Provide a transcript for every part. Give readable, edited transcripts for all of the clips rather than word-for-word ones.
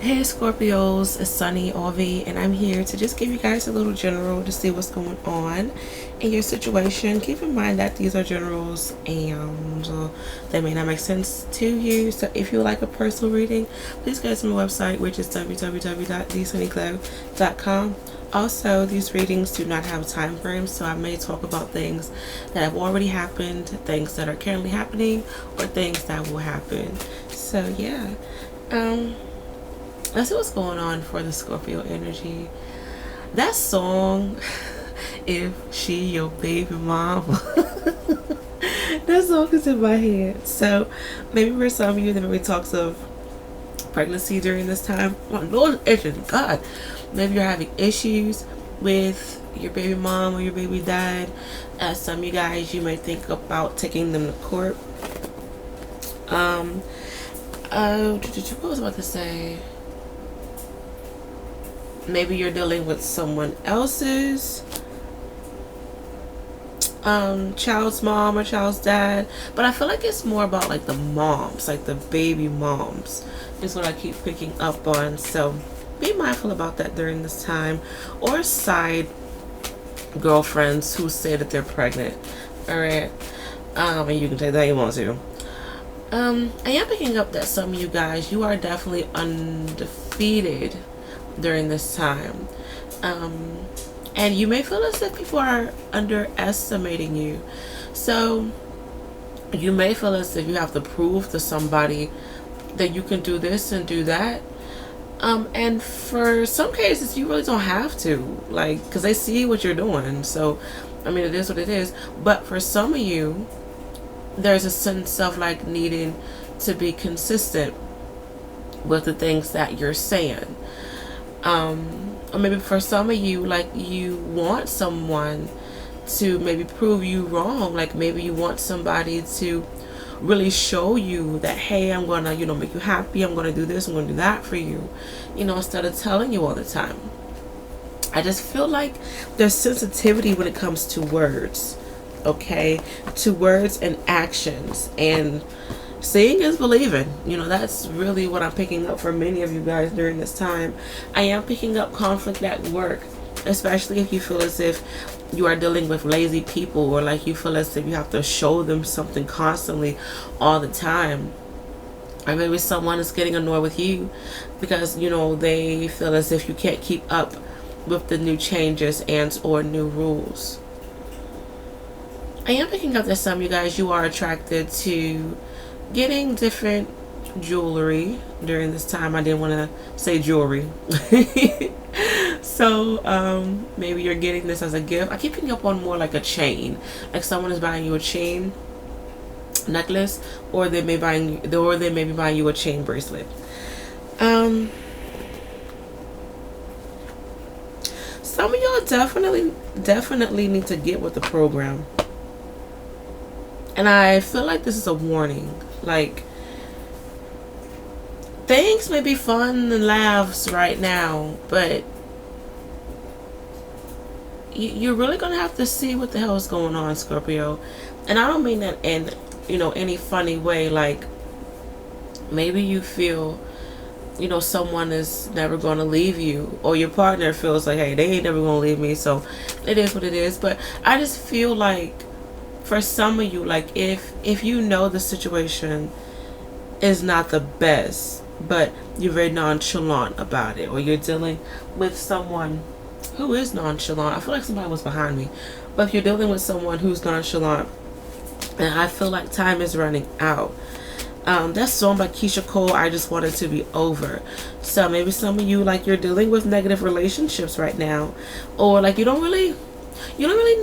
Hey Scorpios, it's Sunny Ovi, and I'm here to just give you guys a little general to see what's going on in your situation. Keep in mind that these are generals and they may not make sense to you. So if you would like a personal reading, please go to my website, which is www.thesunnyclub.com. Also, these readings do not have time frames, so I may talk about things that have already happened, things that are currently happening, or things that will happen. So yeah. Let's see what's going on for the Scorpio energy. That song, If She Your Baby Mama, that song is in my head. So maybe for some of you that maybe talks of pregnancy during this time. Oh Lord, God. Maybe you're having issues with your baby mom or your baby dad. Some of you guys, you may think about taking them to court. What was I about to say? Maybe you're dealing with someone else's child's mom or child's dad, but I feel like it's more about like the moms, like the baby moms is what I keep picking up on. So be mindful about that during this time, or side girlfriends who say that they're pregnant. All right. And you can take that you want to. I am picking up that some of you guys, you are definitely undefeated during this time, and you may feel as if people are underestimating you. So you may feel as if you have to prove to somebody that you can do this and do that, and for some cases you really don't have to, like, because they see what you're doing. So I mean, it is what it is. But for some of you, there's a sense of like needing to be consistent with the things that you're saying. Or maybe for some of you, like, you want someone to maybe prove you wrong. Like maybe you want somebody to really show you that, hey, I'm gonna, make you happy, I'm gonna do this, I'm gonna do that for you, instead of telling you all the time. I just feel like there's sensitivity when it comes to words, okay, to words and actions, and seeing is believing. That's really what I'm picking up for many of you guys during this time. I am picking up conflict at work, especially if you feel as if you are dealing with lazy people, or like you feel as if you have to show them something constantly all the time. Or maybe someone is getting annoyed with you because, they feel as if you can't keep up with the new changes and or new rules. I am picking up that some of you guys, you are attracted to getting different jewelry during this time. I didn't want to say jewelry. So maybe you're getting this as a gift. I keep picking up on more like a chain, like someone is buying you a chain necklace, or they may be buying you a chain bracelet. Some of y'all definitely need to get with the program. And I feel like this is a warning. Like, things may be fun and laughs right now, but you're really going to have to see what the hell is going on, Scorpio. And I don't mean that in, any funny way. Like, maybe you feel, someone is never going to leave you, or your partner feels like, hey, they ain't never going to leave me, so it is what it is. But I just feel like for some of you, like, if the situation is not the best, but you're very nonchalant about it, or you're dealing with someone who is nonchalant. I feel like somebody was behind me. But if you're dealing with someone who's nonchalant, and I feel like time is running out. That song by Keisha Cole, I Just Want It to Be Over. So maybe some of you, like, you're dealing with negative relationships right now, or like you don't really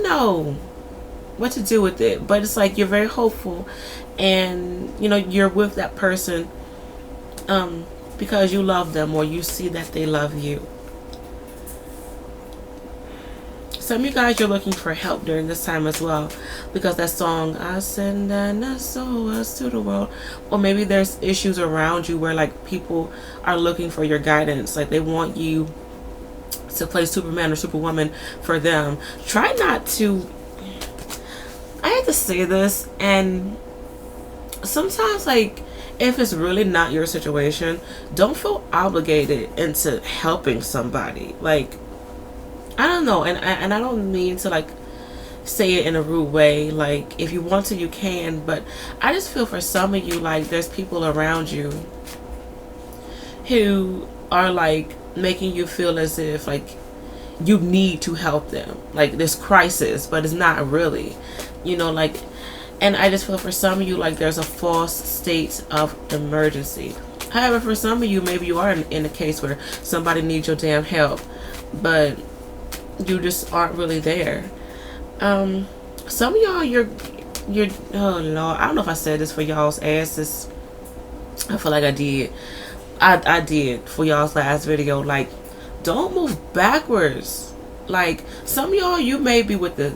know what to do with it, but it's like you're very hopeful, and you're with that person because you love them, or you see that they love you. Some of you guys, you're looking for help during this time as well, because that song, I send an SOS to the world, or maybe there's issues around you where like people are looking for your guidance, like they want you to play Superman or Superwoman for them. Try not to, I have to say this, and sometimes like if it's really not your situation, don't feel obligated into helping somebody. Like, I don't know, and I don't mean to like say it in a rude way. Like, if you want to, you can, but I just feel for some of you, like, there's people around you who are like making you feel as if like you need to help them, like this crisis, but it's not really, you know, like. And I just feel for some of you like there's a false state of emergency. However, for some of you, maybe you are in a case where somebody needs your damn help, but you just aren't really there. Some of y'all, you're oh Lord, I don't know if I said this for y'all's asses. I feel like I did. I did for y'all's last video. Like, don't move backwards. Like, some of y'all, you may be with a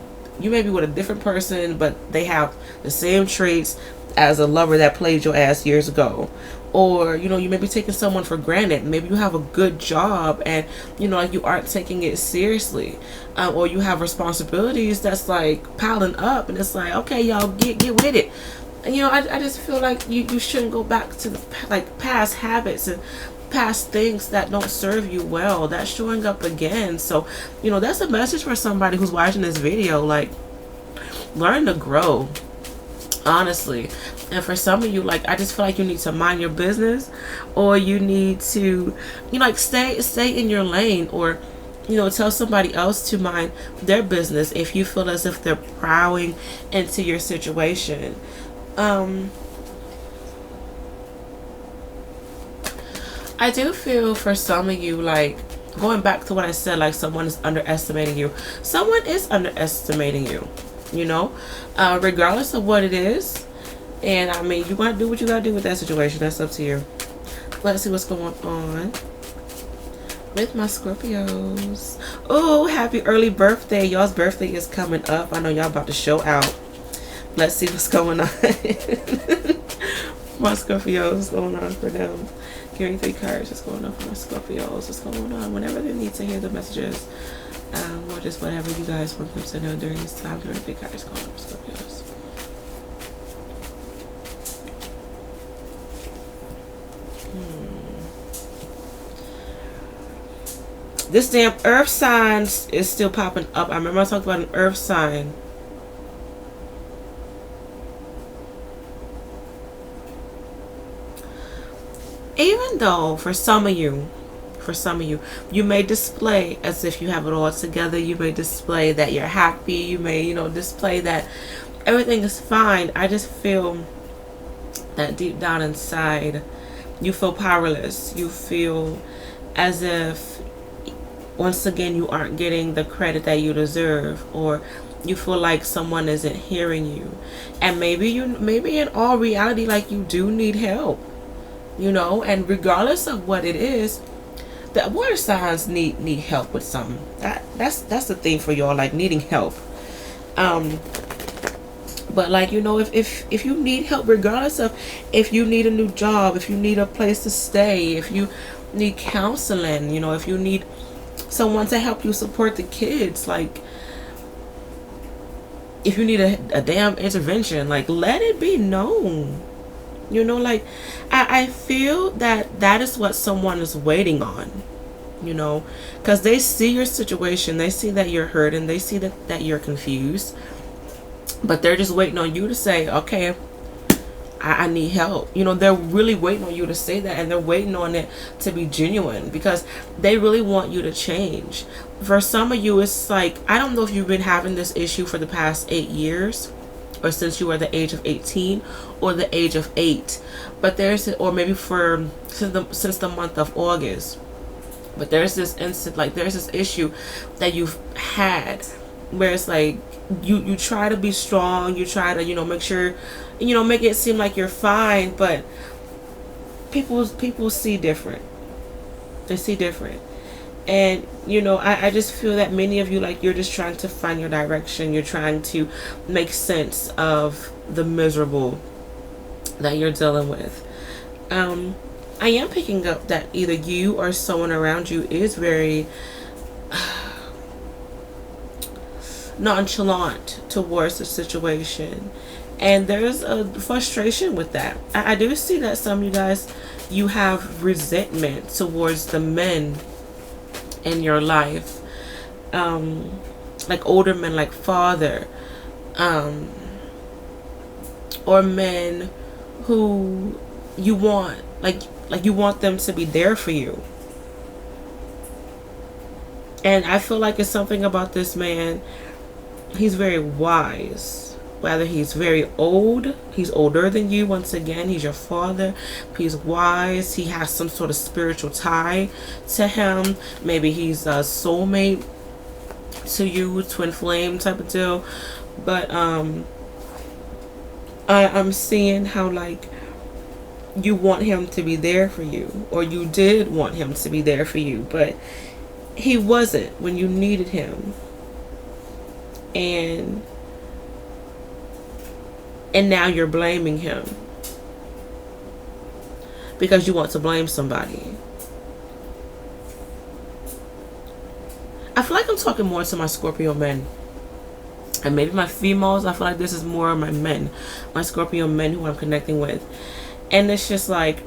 different person, but they have the same traits as a lover that played your ass years ago. Or, you know, you may be taking someone for granted. Maybe you have a good job and, you know, like, you aren't taking it seriously. Or you have responsibilities that's like piling up, and it's like, okay, y'all, get with it. And, you know, I just feel like you shouldn't go back to the like past habits and past things that don't serve you well. That's showing up again. So, you know, that's a message for somebody who's watching this video. Like, learn to grow, honestly. And for some of you, like, I just feel like you need to mind your business, or you need to, you know, like, stay in your lane, or, you know, tell somebody else to mind their business if you feel as if they're prowling into your situation. I do feel for some of you, like, going back to what I said, like, someone is underestimating you. Someone is underestimating you, you know, regardless of what it is. And I mean, you gotta do what you gotta do with that situation. That's up to you. Let's see what's going on with my Scorpios. Oh, happy early birthday. Y'all's birthday is coming up. I know y'all about to show out. Let's see what's going on. My Scorpios, what's going on for them? Give me 3 cards. What's going on for my Scorpios? What's going on? Whenever they need to hear the messages, or just whatever you guys want them to know during this time. Give me 3 cards. Going on for Scorpios. This damn earth sign is still popping up. I remember I talked about an earth sign. Even though for some of you, you may display as if you have it all together. You may display that you're happy. You may, you know, display that everything is fine. I just feel that deep down inside, you feel powerless. You feel as if, once again, you aren't getting the credit that you deserve, or you feel like someone isn't hearing you. And maybe in all reality, like, you do need help, you know. And regardless of what it is, the water signs need help with something. That's the thing for y'all, like, needing help. But, like, you know, if you need help, regardless of if you need a new job, if you need a place to stay, if you need counseling, you know, if you need someone to help you support the kids, like, if you need a damn intervention, like, let it be known, you know. Like, I feel that is what someone is waiting on, you know, because they see your situation, they see that you're hurt, and they see that you're confused, but they're just waiting on you to say, okay, I need help. You know, they're really waiting on you to say that, and they're waiting on it to be genuine, because they really want you to change. For some of you, it's like, I don't know if you've been having this issue for the past 8 years, or since you were the age of 18 or the age of 8, but or maybe since the month of August. But there's this there's this issue that you've had where it's like, you try to be strong, you try to, you know, make sure, you know, make it seem like you're fine, but people see different. They see different. And, you know, I just feel that many of you, like, you're just trying to find your direction. You're trying to make sense of the miserable that you're dealing with. I am picking up that either you or someone around you is very nonchalant towards the situation, And there's a frustration with that. I do see that some of you guys, you have resentment towards the men in your life, like older men, like father, um, or men who you want, like you want them to be there for you. And I feel like it's something about this man. He's very wise. Whether he's very old, he's older than you, once again, he's your father. He's wise. He has some sort of spiritual tie to him. Maybe he's a soulmate to you, twin flame type of deal. But I'm seeing how, like, you want him to be there for you, or you did want him to be there for you, but he wasn't when you needed him. And now you're blaming him because you want to blame somebody. I feel like I'm talking more to my Scorpio men, and maybe my females. I feel like this is more of my men, my Scorpio men who I'm connecting with. And it's just like,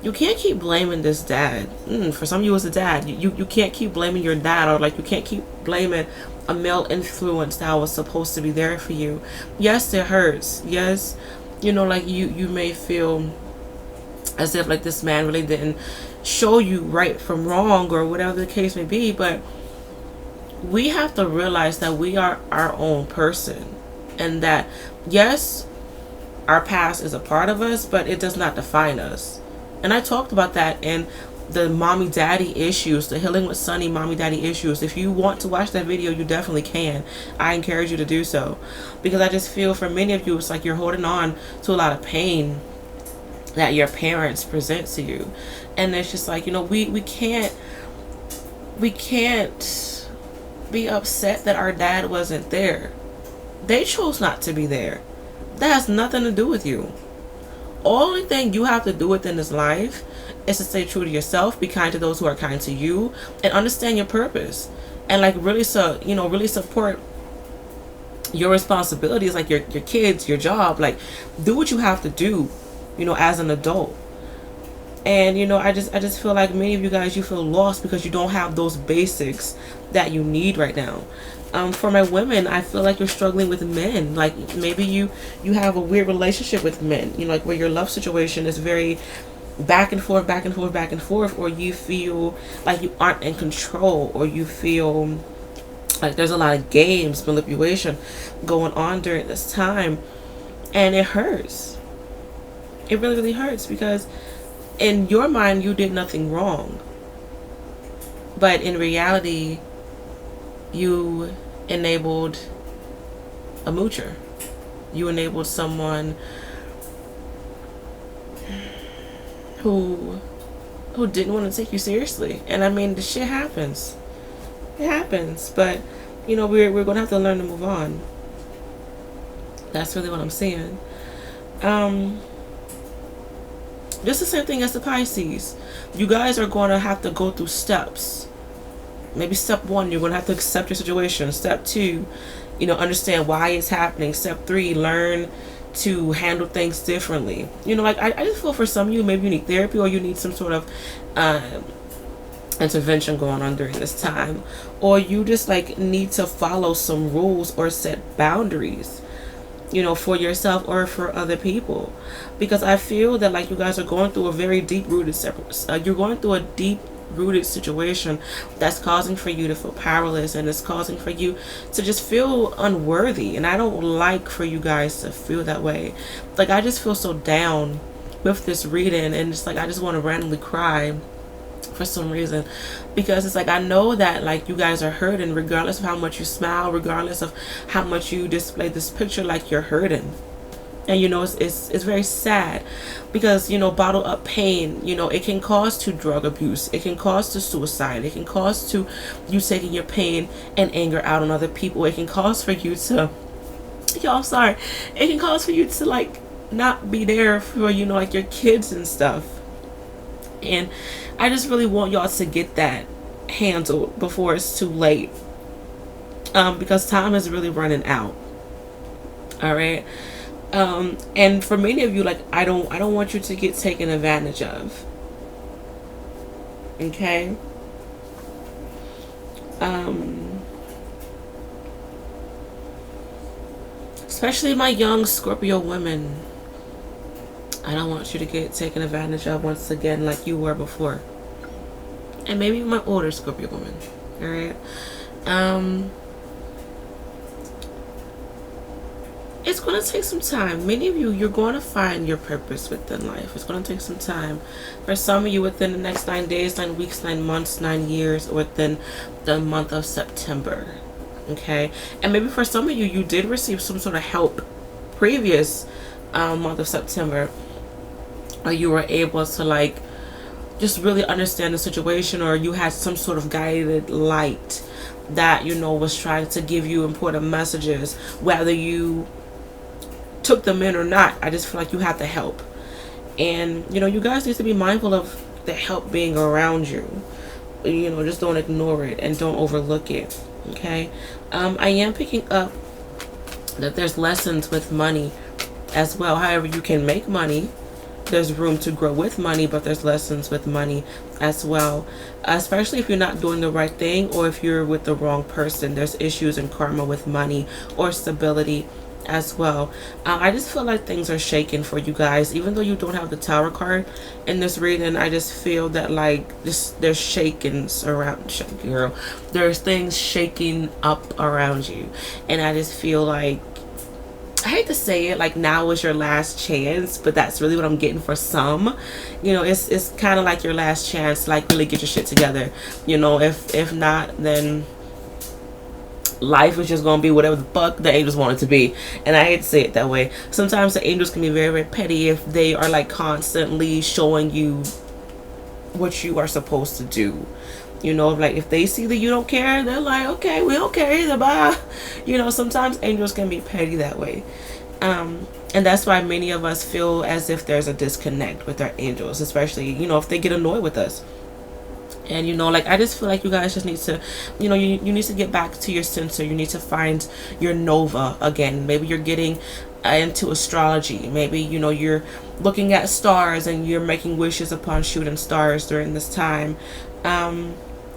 you can't keep blaming this dad. For some of you, it's a dad. You can't keep blaming your dad, or like you can't keep blaming a male influence that was supposed to be there for you. Yes, it hurts. Yes, like you may feel as if like this man really didn't show you right from wrong, or whatever the case may be. But we have to realize that we are our own person, and that yes, our past is a part of us, but it does not define us. And I talked about that in the mommy daddy issues, the Healing with Sunny mommy daddy issues. If you want to watch that video, you definitely can. I encourage you to do so, because I just feel for many of you, it's like you're holding on to a lot of pain that your parents present to you. And it's just like, we can't be upset that our dad wasn't there. They chose not to be there. That has nothing to do with you. Only thing you have to do within this life is to stay true to yourself, be kind to those who are kind to you, and understand your purpose. And like really support your responsibilities, like your kids, your job. Like, do what you have to do, as an adult. And I just feel like many of you guys, you feel lost because you don't have those basics that you need right now. For my women, I feel like you're struggling with men. Like maybe you have a weird relationship with men, like where your love situation is very back and forth, back and forth, back and forth, or you feel like you aren't in control, or you feel like there's a lot of games, manipulation going on during this time. And it hurts. It really, really hurts, because in your mind, you did nothing wrong. But in reality, you enabled a moocher. You enabled someone who didn't want to take you seriously. And I mean, the shit happens. It happens. But, we're going to have to learn to move on. That's really what I'm saying. Just the same thing as the Pisces. You guys are going to have to go through steps. Maybe step 1, you're going to have to accept your situation. Step 2, understand why it's happening. Step 3, learn to handle things differently. Like I just feel for some of you, maybe you need therapy, or you need some sort of intervention going on during this time. Or you just like need to follow some rules or set boundaries, for yourself or for other people. Because I feel that like you guys are going through a very deep-rooted you're going through a deep-rooted situation that's causing for you to feel powerless, and it's causing for you to just feel unworthy. And I don't like for you guys to feel that way. Like I just feel so down with this reading, and it's like I just want to randomly cry for some reason, because it's like I know that like you guys are hurting, regardless of how much you smile, regardless of how much you display this picture, like you're hurting. And it's very sad, because bottled up pain, it can cause to drug abuse, it can cause to suicide, it can cause to you taking your pain and anger out on other people, it can cause for you to it can cause for you to like not be there for like your kids and stuff. And I just really want y'all to get that handled before it's too late, because time is really running out. All right. And for many of you, like, I don't want you to get taken advantage of. Okay. Especially my young Scorpio women, I don't want you to get taken advantage of once again like you were before. And maybe my older Scorpio women. Alright. It's going to take some time. Many of you, you're going to find your purpose within life. It's going to take some time. For some of you, within the next 9 days, 9 weeks, 9 months, 9 years, or within the month of September. Okay? And maybe for some of you, you did receive some sort of help previous month of September. Or you were able to, like, just really understand the situation, or you had some sort of guided light that, you know, was trying to give you important messages, whether you took them in or not. I just feel like you have the help, and you know, you guys need to be mindful of the help being around you. You know, just don't ignore it and don't overlook it. Okay. I am picking up that there's lessons with money as well. However, you can make money, there's room to grow with money, but there's lessons with money as well, especially if you're not doing the right thing, or if you're with the wrong person. There's issues in karma with money or stability as well. I just feel like things are shaking for you guys, even though you don't have the Tower card in this reading. I just feel that, like, there's shakings around, girl, there's things shaking up around you, and I just feel like, I hate to say it, like, now is your last chance, but that's really what I'm getting for some. You know, it's kind of like your last chance to, like, really get your shit together. You know, if not, then life is just gonna be whatever the fuck the angels want it to be. And I hate to say it that way. Sometimes the angels can be very, very petty if they are, like, constantly showing you what you are supposed to do. You know, like, if they see that you don't care, they're like, okay, we don't care either, bye. You know, sometimes angels can be petty that way. And that's why many of us feel as if there's a disconnect with our angels, especially, you know, if they get annoyed with us. And, you know, like, I just feel like you guys just need to, you know, you need to get back to your center. You need to find your Nova again. Maybe you're getting into astrology. Maybe, you know, you're looking at stars and you're making wishes upon shooting stars during this time.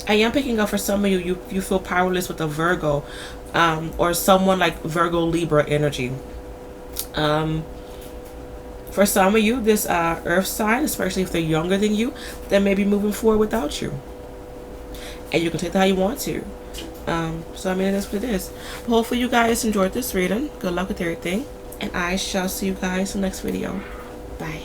I am picking up for some of you, you feel powerless with a Virgo, or someone like Virgo Libra energy. For some of you, this earth sign, especially if they're younger than you, they may be moving forward without you. And you can take that how you want to. So, I mean, it is what it is. But hopefully you guys enjoyed this reading. Good luck with everything. And I shall see you guys in the next video. Bye.